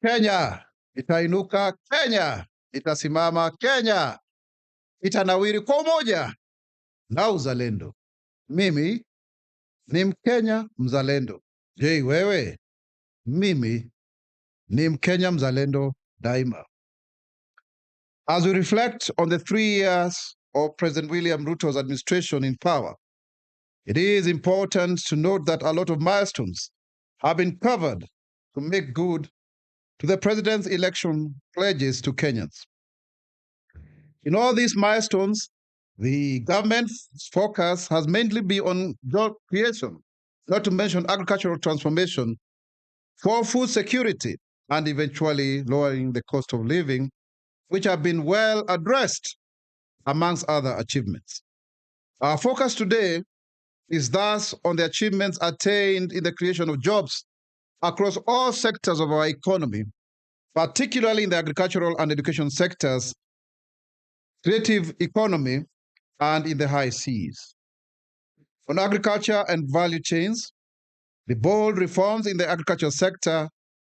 Kenya itainuka, Kenya itasimama, Kenya itanawiri kwa umoja na uzalendo. Mimi ni Mkenya mzalendo. Je, wewe? Mimi ni Mkenya mzalendo daima. As we reflect on the 3 years of President William Ruto's administration in power, it is important to note that a lot of milestones have been covered to make good to the president's election pledges to Kenyans. In all these milestones, the government's focus has mainly been on job creation, not to mention agricultural transformation for food security and eventually lowering the cost of living, which have been well addressed amongst other achievements. Our focus today is thus on the achievements attained in the creation of jobs across all sectors of our economy, particularly in the agricultural and education sectors, creative economy, and in the high seas. On agriculture and value chains, the bold reforms in the agriculture sector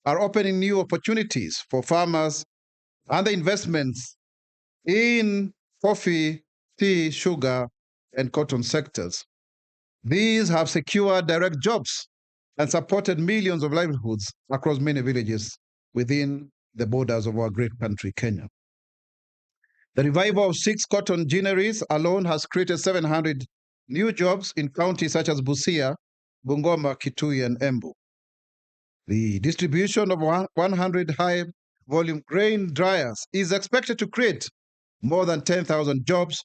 are opening new opportunities for farmers, and the investments in coffee, tea, sugar, and cotton sectors. These have secured direct jobs and supported millions of livelihoods across many villages within the borders of our great country, Kenya. The revival of 6 cotton ginneries alone has created 700 new jobs in counties such as Busia, Bungoma, Kitui, and Embu. The distribution of 100 high-volume grain dryers is expected to create more than 10,000 jobs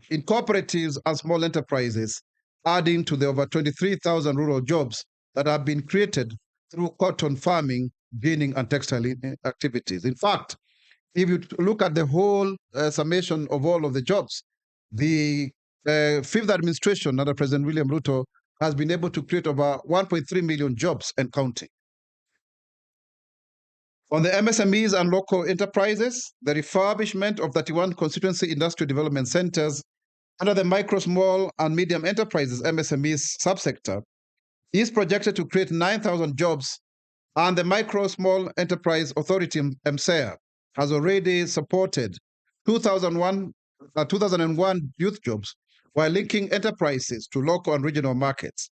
in cooperatives and small enterprises, adding to the over 23,000 rural jobs that have been created through cotton farming, ginning, and textile activities. In fact, if you look at the whole summation of all of the jobs, the fifth administration under President William Ruto has been able to create over 1.3 million jobs and counting. On the MSMEs and local enterprises, the refurbishment of 31 constituency industrial development centers under the micro, small, and medium enterprises MSMEs subsector is projected to create 9,000 jobs, and the Micro Small Enterprise Authority, MSEA, has already supported 2001 youth jobs while linking enterprises to local and regional markets.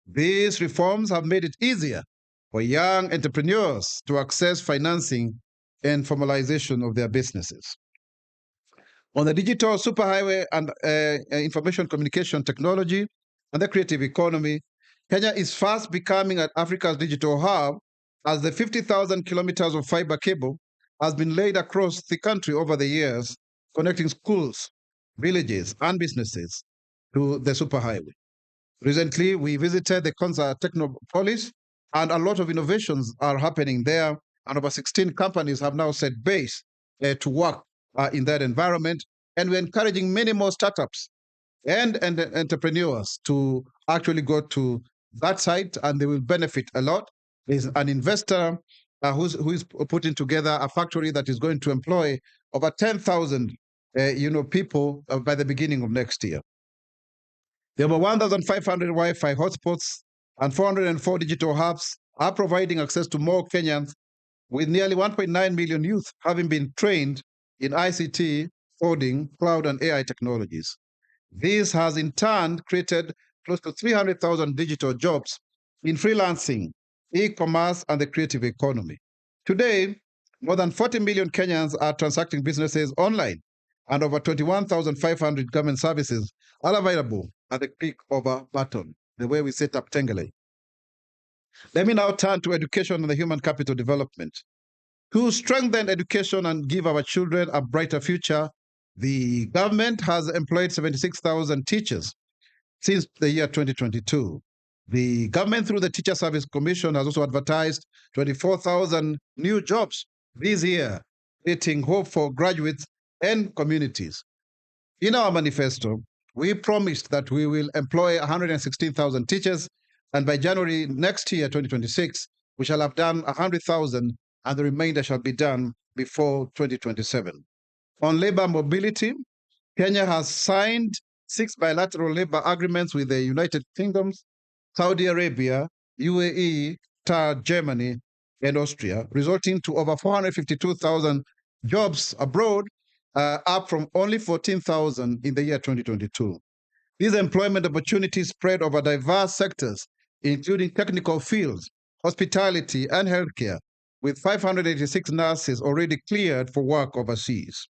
These reforms have made it easier for young entrepreneurs to access financing and formalization of their businesses. On the digital superhighway and information communication technology and the creative economy, Kenya is fast becoming Africa's digital hub as the 50,000 kilometers of fiber cable has been laid across the country over the years, connecting schools, villages, and businesses to the superhighway. Recently, we visited the Konza Technopolis, and a lot of innovations are happening there, and over 16 companies have now set base to work in that environment, and we're encouraging many more startups and entrepreneurs to actually go to that site, and they will benefit a lot. There's an investor who is putting together a factory that is going to employ over 10,000 people by the beginning of next year. There were 1,500 Wi-Fi hotspots and 404 digital hubs are providing access to more Kenyans, with nearly 1.9 million youth having been trained in ICT, coding, cloud, and AI technologies. This has in turn created close to 300,000 digital jobs in freelancing, e-commerce, and the creative economy. Today, more than 40 million Kenyans are transacting businesses online, and over 21,500 government services are available at the click of a button, the way we set up Tengele. Let me now turn to education and the human capital development. To strengthen education and give our children a brighter future, the government has employed 76,000 teachers since the year 2022. The government, through the Teacher Service Commission, has also advertised 24,000 new jobs this year, creating hope for graduates and communities. In our manifesto, we promised that we will employ 116,000 teachers, and by January next year, 2026, we shall have done 100,000, and the remainder shall be done before 2027. On labor mobility, Kenya has signed 6 bilateral labor agreements with the United Kingdom, Saudi Arabia, UAE, Qatar, Germany, and Austria, resulting to over 452,000 jobs abroad, up from only 14,000 in the year 2022. These employment opportunities spread over diverse sectors, including technical fields, hospitality, and healthcare, with 586 nurses already cleared for work overseas.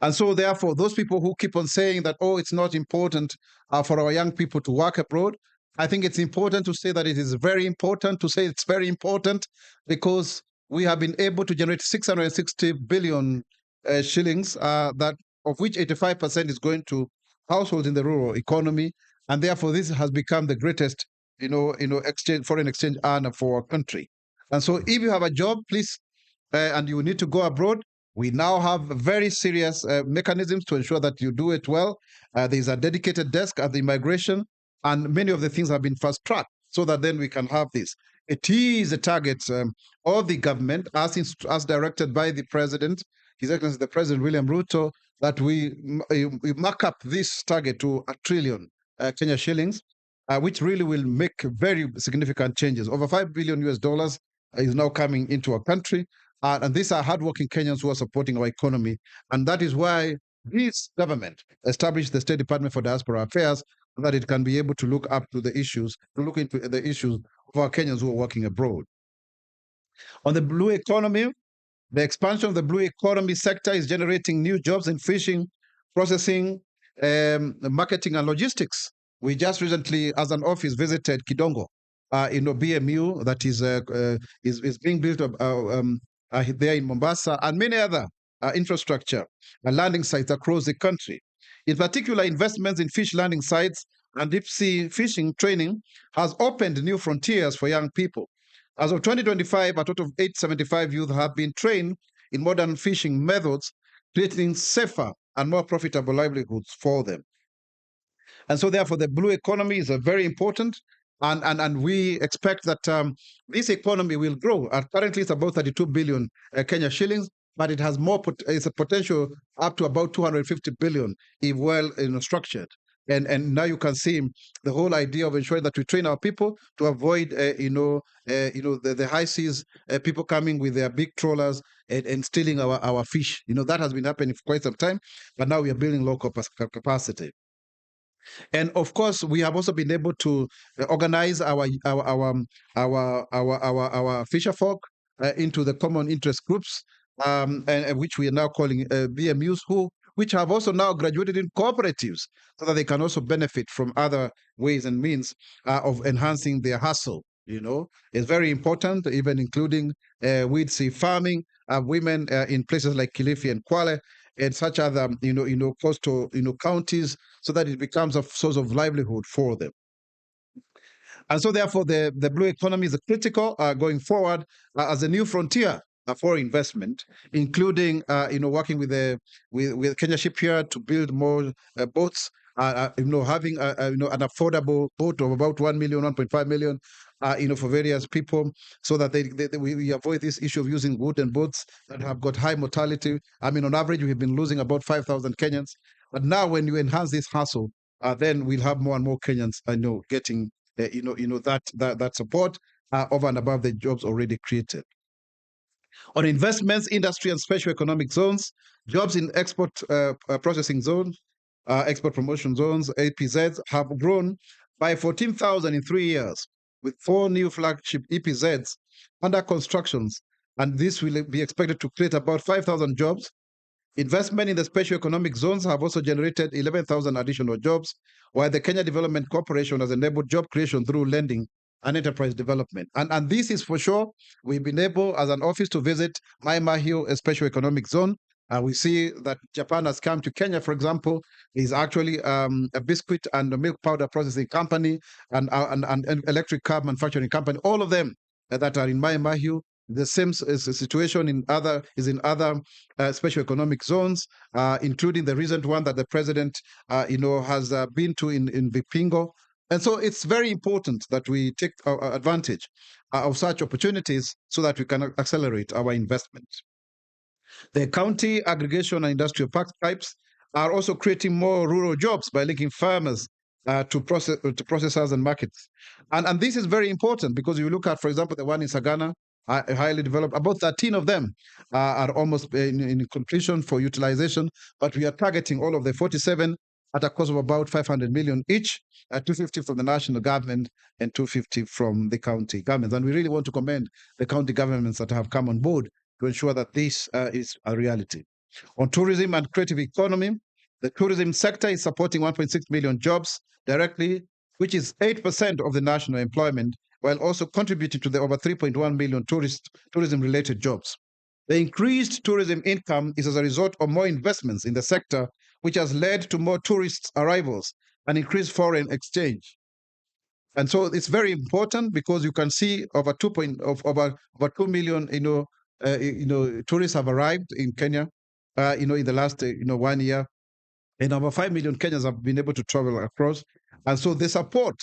And so, therefore, those people who keep on saying that, oh, it's not important for our young people to work abroad, I think it's important to say that it is very important to say it's very important, because we have been able to generate 660 billion shillings, that of which 85% is going to households in the rural economy, and therefore this has become the greatest, foreign exchange earner for our country. And so, if you have a job, please, and you need to go abroad, we now have very serious mechanisms to ensure that you do it well. There's a dedicated desk at the immigration, and many of the things have been fast tracked so that then we can have this. It is a target of the government, as directed by the president, His Excellency the President William Ruto, that we mark up this target to 1 trillion Kenya shillings, which really will make very significant changes. Over $5 billion US is now coming into our country. And these are hardworking Kenyans who are supporting our economy. And that is why this government established the State Department for Diaspora Affairs, so that it can be able to look into the issues of our Kenyans who are working abroad. On the blue economy, the expansion of the blue economy sector is generating new jobs in fishing, processing, marketing, and logistics. We just recently, as an office, visited Kidongo, BMU that is being built there in Mombasa, and many other infrastructure landing sites across the country. In particular, investments in fish landing sites and deep sea fishing training has opened new frontiers for young people. As of 2025, a total of 875 youth have been trained in modern fishing methods, creating safer and more profitable livelihoods for them. And so, therefore, the blue economy is very important, and we expect that this economy will grow. Currently, it's about 32 billion Kenya shillings, but it has it's a potential up to about 250 billion if well structured. And now you can see the whole idea of ensuring that we train our people to avoid, the high seas, people coming with their big trawlers and stealing our fish. That has been happening for quite some time, but now we are building local capacity. And of course, we have also been able to organize our fisher folk into the common interest groups, and which we are now calling BMUs, which have also now graduated in cooperatives, so that they can also benefit from other ways and means of enhancing their hustle. It's very important, even including weed seed farming, women in places like Kilifi and Kwale, and such other, coastal, counties, so that it becomes a source of livelihood for them. And so, therefore, the blue economy is critical going forward as a new frontier for investment, including, working with Kenya Shipyard to build more boats, having an affordable boat of about 1 million, 1.5 million, for various people, so that we avoid this issue of using wooden boats that have got high mortality. I mean, on average, we've been losing about 5,000 Kenyans. But now, when you enhance this hustle, then we'll have more and more Kenyans, getting, that support over and above the jobs already created. On investments, industry, and special economic zones, jobs in export processing zones, export promotion zones, APZs, have grown by 14,000 in 3 years, with 4 new flagship EPZs under constructions, and this will be expected to create about 5,000 jobs. Investment in the special economic zones have also generated 11,000 additional jobs, while the Kenya Development Corporation has enabled job creation through lending and enterprise development. And this is for sure. We've been able, as an office, to visit Mai Mahiu, a special economic zone. We see that Japan has come to Kenya, for example, is actually a biscuit and a milk powder processing company, and electric car manufacturing company, all of them that are in Mai Mahiu. The same situation in other special economic zones, including the recent one that the president, has been to in Vipingo. And so it's very important that we take advantage of such opportunities so that we can accelerate our investment. The county aggregation and industrial park types are also creating more rural jobs by linking farmers to processors and markets. And this is very important because you look at, for example, the one in Sagana, highly developed. About 13 of them are almost in completion for utilization, but we are targeting all of the 47 at a cost of about 500 million each, 250 from the national government and 250 from the county governments. And we really want to commend the county governments that have come on board to ensure that this is a reality. On tourism and creative economy, the tourism sector is supporting 1.6 million jobs directly, which is 8% of the national employment, while also contributing to the over 3.1 million tourism-related jobs. The increased tourism income is as a result of more investments in the sector, which has led to more tourist arrivals and increased foreign exchange. And so it's very important because you can see over 2 million, tourists have arrived in Kenya, in the last, 1 year, and over 5 million Kenyans have been able to travel across. And so the support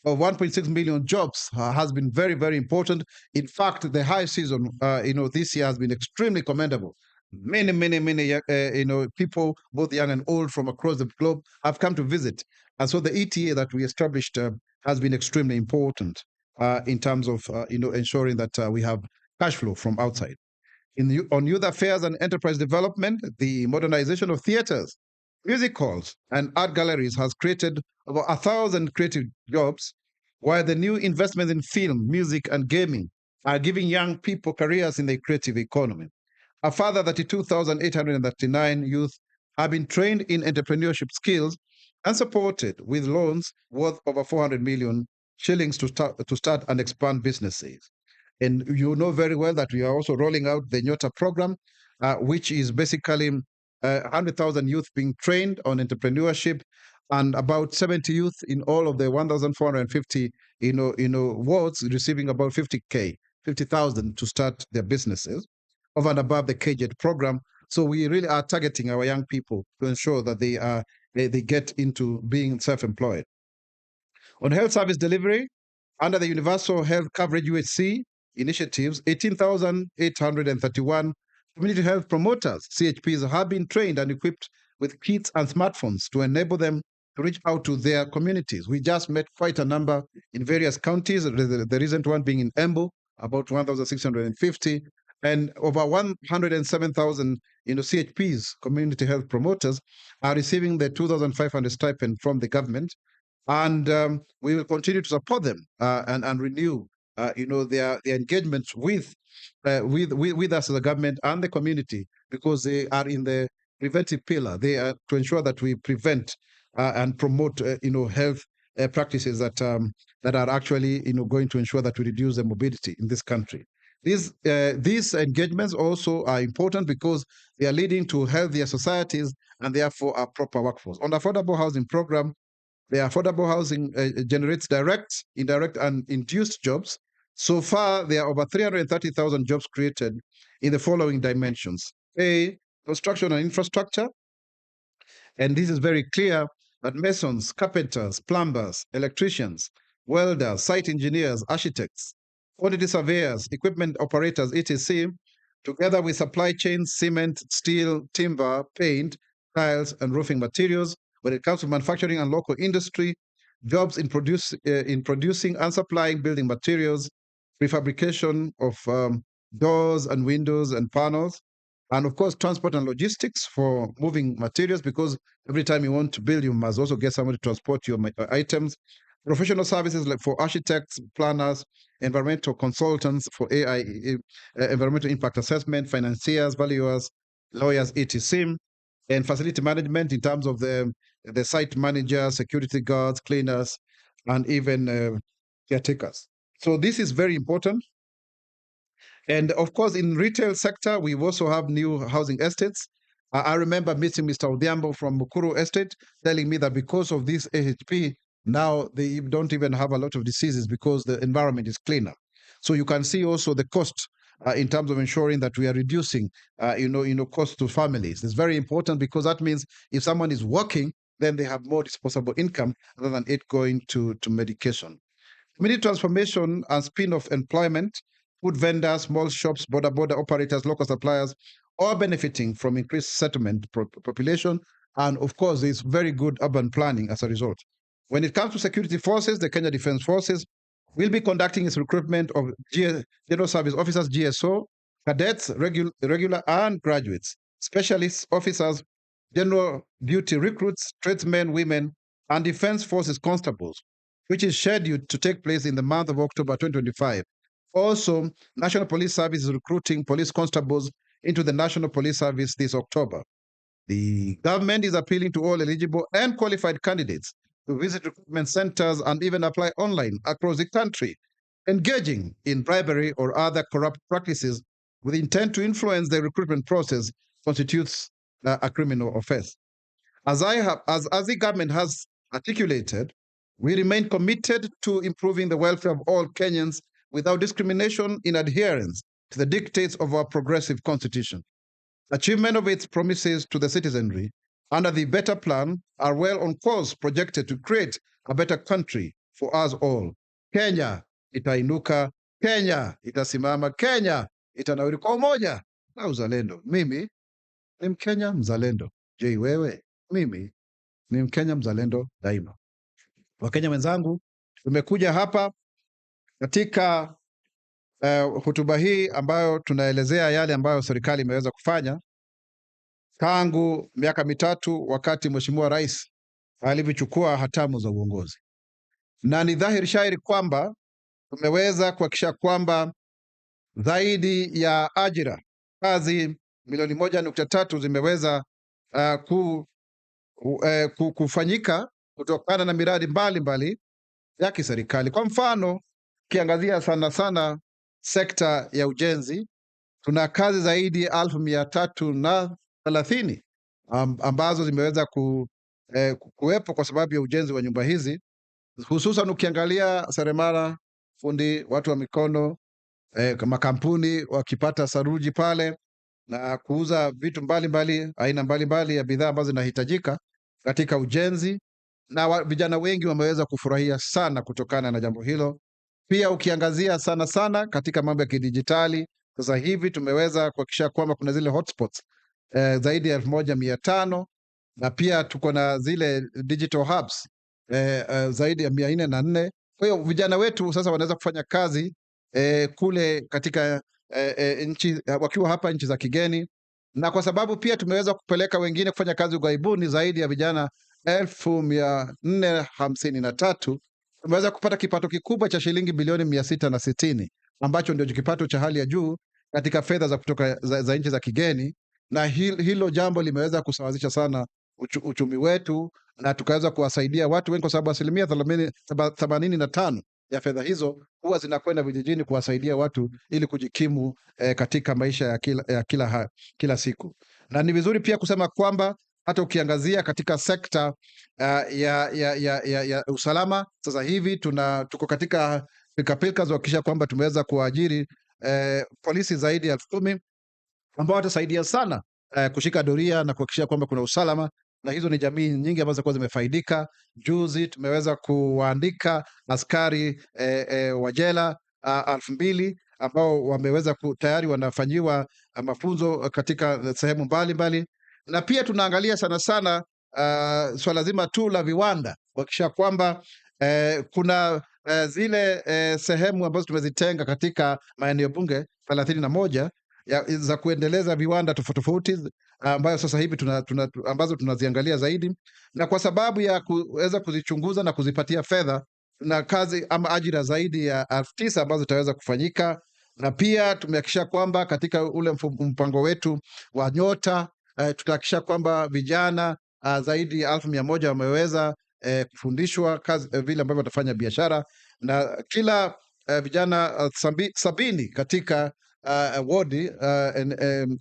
of 1.6 million jobs has been very, very important. In fact, the high season, this year has been extremely commendable. Many, many, many, people, both young and old from across the globe have come to visit. And so the ETA that we established has been extremely important in terms of, ensuring that we have cash flow from outside. On youth affairs and enterprise development, the modernization of theaters, music halls, and art galleries has created over 1,000 creative jobs, while the new investments in film, music, and gaming are giving young people careers in the creative economy. A further 32,839 youth have been trained in entrepreneurship skills and supported with loans worth over 400 million shillings to start and expand businesses. And you know very well that we are also rolling out the Nyota program, which is basically 100,000 youth being trained on entrepreneurship, and about 70 youth in all of the 1,450 wards receiving about 50,000 to start their businesses over and above the KJET program. So we really are targeting our young people to ensure that they get into being self-employed. On health service delivery, under the Universal Health Coverage UHC initiatives, 18,831 community health promoters, CHPs, have been trained and equipped with kits and smartphones to enable them to reach out to their communities. We just met quite a number in various counties, the recent one being in Embu, about 1,650, and over 107,000 CHPs, community health promoters, are receiving the 2,500 stipend from the government. And we will continue to support them and renew their engagements with us as a government and the community, because they are in the preventive pillar. They are to ensure that we prevent and promote health practices that are actually going to ensure that we reduce the morbidity in this country. These engagements also are important because they are leading to healthier societies and therefore a proper workforce. On the affordable housing program, the affordable housing generates direct, indirect, and induced jobs. So far, there are over 330,000 jobs created in the following dimensions. A, construction and infrastructure. And this is very clear that masons, carpenters, plumbers, electricians, welders, site engineers, architects, quantity surveyors, equipment operators, etc., together with supply chains, cement, steel, timber, paint, tiles, and roofing materials. When it comes to manufacturing and local industry, jobs in producing and supplying building materials, prefabrication of doors and windows and panels, and of course, transport and logistics for moving materials, because every time you want to build, you must also get somebody to transport your items. Professional services like for architects, planners, environmental consultants for AI, environmental impact assessment, financiers, valuers, lawyers, etc., and facility management in terms of the site managers, security guards, cleaners, and even caretakers. So this is very important. And of course, in retail sector, we also have new housing estates. I remember meeting Mr. Odhiambo from Mukuru Estate telling me that because of this AHP, now they don't even have a lot of diseases because the environment is cleaner. So you can see also the cost in terms of ensuring that we are reducing, cost to families. It's very important because that means if someone is working, then they have more disposable income rather than it going to medication. Community transformation and spin-off employment, food vendors, small shops, border operators, local suppliers, all benefiting from increased settlement population. And of course, there's very good urban planning as a result. When it comes to security forces, the Kenya Defence Forces will be conducting its recruitment of General Service Officers, GSO, cadets, regular and graduates, specialist officers, general duty recruits, tradesmen, women, and Defence Forces constables, which is scheduled to take place in the month of October 2025. Also, National Police Service is recruiting police constables into the National Police Service this October. The government is appealing to all eligible and qualified candidates to visit recruitment centers and even apply online across the country. Engaging in bribery or other corrupt practices with intent to influence the recruitment process constitutes a criminal offense. As the government has articulated, we remain committed to improving the welfare of all Kenyans without discrimination in adherence to the dictates of our progressive constitution. Achievement of its promises to the citizenry under the Better Plan are well on course projected to create a better country for us all. Kenya itainuka, Kenya itasimama, Kenya itanawiri kwa umoja na uzalendo. Mimi ni Mkenya mzalendo. Je, wewe? Mimi ni Mkenya mzalendo daima. Wakenya wenzangu, tumekuja hapa katika hotuba hii ambayo tunaelezea yale ambayo serikali imeweza kufanya tangu miaka mitatu wakati Mheshimiwa Rais alivyochukua hatamu za uongozi. Na ni dhahiri shairi kwamba tumeweza kuhakikisha kwamba zaidi ya ajira kazi milioni 1.3 zimeweza kufanyika kutokana na miradi mbalimbali ya kiserikali. Kwa mfano, kiangazia sana sana sekta ya ujenzi, tuna kazi zaidi ya 1330 ambazo zimeweza kuwepo kwa sababu ya ujenzi wa nyumba hizi, hususan ukiangalia seremala, fundi, watu wa mikono, makampuni wakipata saruji pale na kuuza vitu mbalimbali, aina mbalimbali ya bidhaa ambazo zinahitajika katika ujenzi, na vijana wengi wameweza kufurahia sana kutokana na jambo hilo. Pia ukiangazia sana sana katika mambo ya kidijitali, sasa hivi tumeweza kuhakikisha kwamba kuna zile hotspots zaidi ya 1500, na pia tuko na zile digital hubs zaidi ya 404. Kwa hiyo vijana wetu sasa wanaweza kufanya kazi kule katika nchi wakiwa hapa nchi za kigeni, na kwa sababu pia tumeweza kupeleka wengine kufanya kazi ughaibuni, zaidi ya vijana 1453, tumeweza kupata kipato kikubwa cha shilingi bilioni 660, ambacho ndio kipato cha hali ya juu katika fedha za kutoka za nchi za kigeni, na hilo jambo limeweza kusawazisha sana uchumi wetu, na tukaweza kuwasaidia watu wengi, kwa sababu 85% ya fedha hizo huwa zinakwenda vijijini kuwasaidia watu ili kujikimu katika maisha ya kila siku. Na ni vizuri pia kusema kwamba hata ukiangazia katika sekta ya usalama, sasa hivi tuko katika pilika za kuhakikisha kwamba tumeweza kuajiri polisi zaidi ya 10,000 ambao watasaidia sana kushika doria na kuhakikisha kwamba kuna usalama, na hizo ni jamii nyingi ambazo kwa zimefaidika. Juzi tumeweza kuandika askari wa jela 2,000 ambao wameweza tayari wanafanyiwa mafunzo katika sehemu mbalimbali, na pia tunaangalia sana sana swala zima tu la viwanda, kuhakikisha kwamba kuna zile sehemu ambazo tumezitenga katika maeneo bunge 31 za kuendeleza viwanda tofauti ambayo sasa hivi ambazo tunaziangalia zaidi, na kwa sababu ya kuweza kuzichunguza na kuzipatia fedha na kazi ama ajira zaidi ya 9,000 ambazo zitaweza kufanyika. Na pia tumehakikisha kwamba katika ule mpango wetu wa nyota tutahakikisha kwamba vijana zaidi ya 1,100 wameweza kufundishwa kazi vile ambavyo watafanya biashara, na kila vijana 70 katika wodi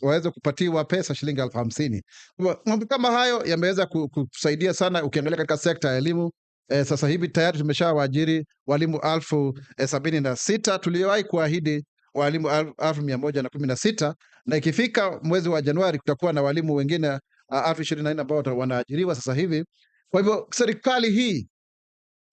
waweze kupatiwa pesa shilingi 50,000. Mambo kama hayo yameweza kusaidia sana. Ukiangalia katika sekta ya elimu, sasa hivi tayari tumeshawaajiri walimu 76,000. Tuliwahi kuahidi walimu 116,000, na ikifika mwezi wa Januari kutakuwa na walimu wengine 24,000 ambao wanaajiriwa sasa hivi. Kwa hivyo serikali hii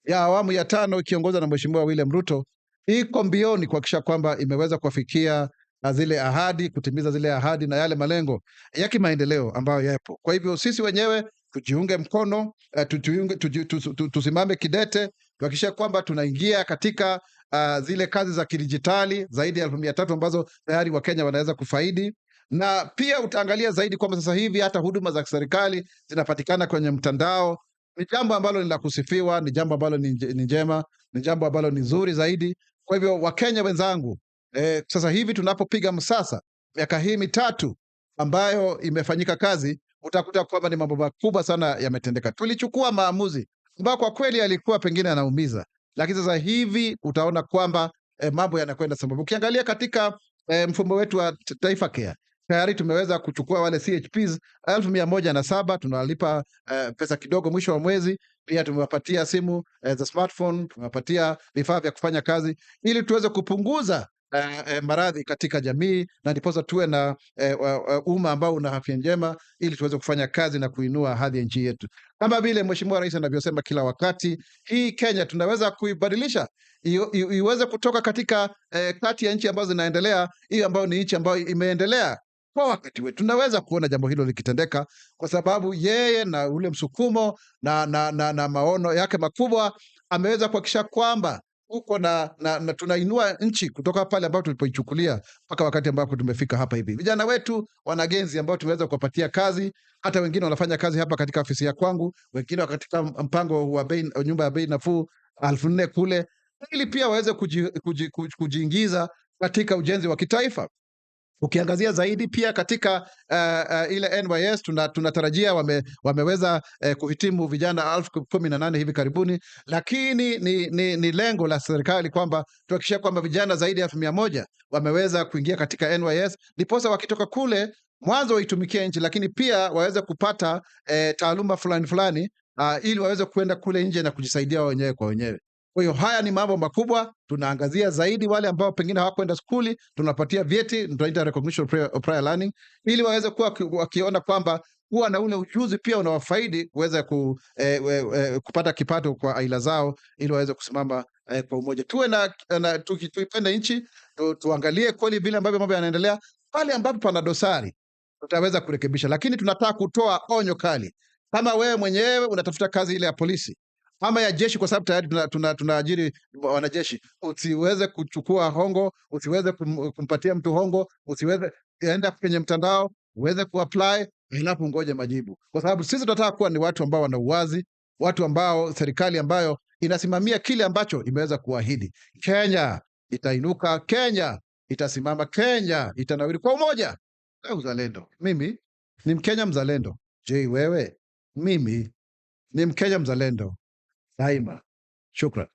ya awamu ya 5 ikiongozwa na Mheshimiwa William Ruto iko mbioni kuhakikisha kwamba imeweza kuwafikia zile ahadi, kutimiza zile ahadi na yale malengo ya kimaendeleo ambayo yapo. Kwa hivyo sisi wenyewe tujiunge mkono, tusimame kidete, tuhakikishe kwamba tunaingia katika zile kazi za kidijitali zaidi ya 1300 ambazo tayari Wakenya wanaweza kufaidi. Na pia utaangalia zaidi kwamba sasa hivi hata huduma za serikali zinapatikana kwenye mtandao. Ni jambo ambalo ni la kusifiwa, ni jambo ambalo ni njema, ni jambo ambalo ni nzuri zaidi. Kwa hivyo Wakenya wenzangu, sasa hivi tunapopiga msasa miaka hii mitatu ambayo imefanyika kazi, utakuta kwamba ni mambo makubwa sana yametendeka. Tulichukua maamuzi ambayo kwa kweli yalikuwa pengine yanaumiza, lakini sasa hivi utaona kwamba mambo yanakwenda sababu. Ukiangalia katika mfumo wetu wa Taifa Care, tayari tumeweza kuchukua wale CHPs 1,107, tunawalipa pesa kidogo mwisho wa mwezi. Pia tumewapatia simu za smartphone, tumewapatia vifaa vya kufanya kazi ili tuweze kupunguza maradhi katika jamii, na ndiposa tuwe na umma ambao una afya njema ili tuweze kufanya kazi na kuinua hadhi ya nchi yetu. Kama vile Mheshimiwa Rais anavyosema kila wakati, hii Kenya tunaweza kuibadilisha iweze kutoka katika kati ya nchi ambazo zinaendelea, hiyo ambayo ni nchi ambayo imeendelea. Kwa wakati wetu tunaweza kuona jambo hilo likitendeka, kwa sababu yeye na ule msukumo na maono yake makubwa ameweza kuhakikisha kwamba uko na tunainua nchi kutoka pale ambapo tulipoichukulia mpaka wakati ambapo tumefika hapa hivi. Vijana wetu wanagenzi ambao tumeweza kuwapatia kazi, hata wengine wanafanya kazi hapa katika ofisi ya kwangu, wengine katika mpango wa nyumba ya bei nafuu 4,000 kule, ili pia waweze kujiingiza katika ujenzi wa kitaifa. Ukiangazia zaidi pia katika ile NYS tunatarajia wameweza kuhitimu vijana 18,000 hivi karibuni, lakini ni lengo la serikali kwamba tuhakikishe kwamba vijana zaidi ya 100,000 wameweza kuingia katika NYS, ndiposa wakitoka kule mwanzo waitumikie nchi, lakini pia waweze kupata taaluma fulani ili waweze kuenda kule nje na kujisaidia wenyewe kwa wenyewe. Kwa hiyo haya ni mambo makubwa. Tunaangazia zaidi wale ambao pengine hawakwenda skuli, tunapatia vyeti, tunaita recognition of prior learning, ili waweze kuwa wakiona kwamba kuwa na ule ujuzi pia unawafaidi kuweza kupata kipato kwa aila zao, ili waweze kusimama kwa umoja. Tuwe tuipende nchi, tuangalie kweli vile ambavyo mambo yanaendelea. Pale ambapo pana dosari tutaweza kurekebisha, lakini tunataka kutoa onyo kali. Kama wewe mwenyewe unatafuta kazi ile ya polisi ama ya jeshi, kwa sababu tayari tunaajiri wanajeshi, usiweze kuchukua hongo, usiweze kumpatia mtu hongo, usiweze enda kwenye mtandao uweze kuapply halafu ngoje majibu, kwa sababu sisi tunataka kuwa ni watu ambao wana uwazi, watu ambao serikali ambayo inasimamia kile ambacho imeweza kuahidi. Kenya itainuka, Kenya itasimama, Kenya itanawiri kwa umoja na uzalendo. Mimi ni Mkenya mzalendo. Je, wewe? Mimi ni Mkenya mzalendo daima. Shukran.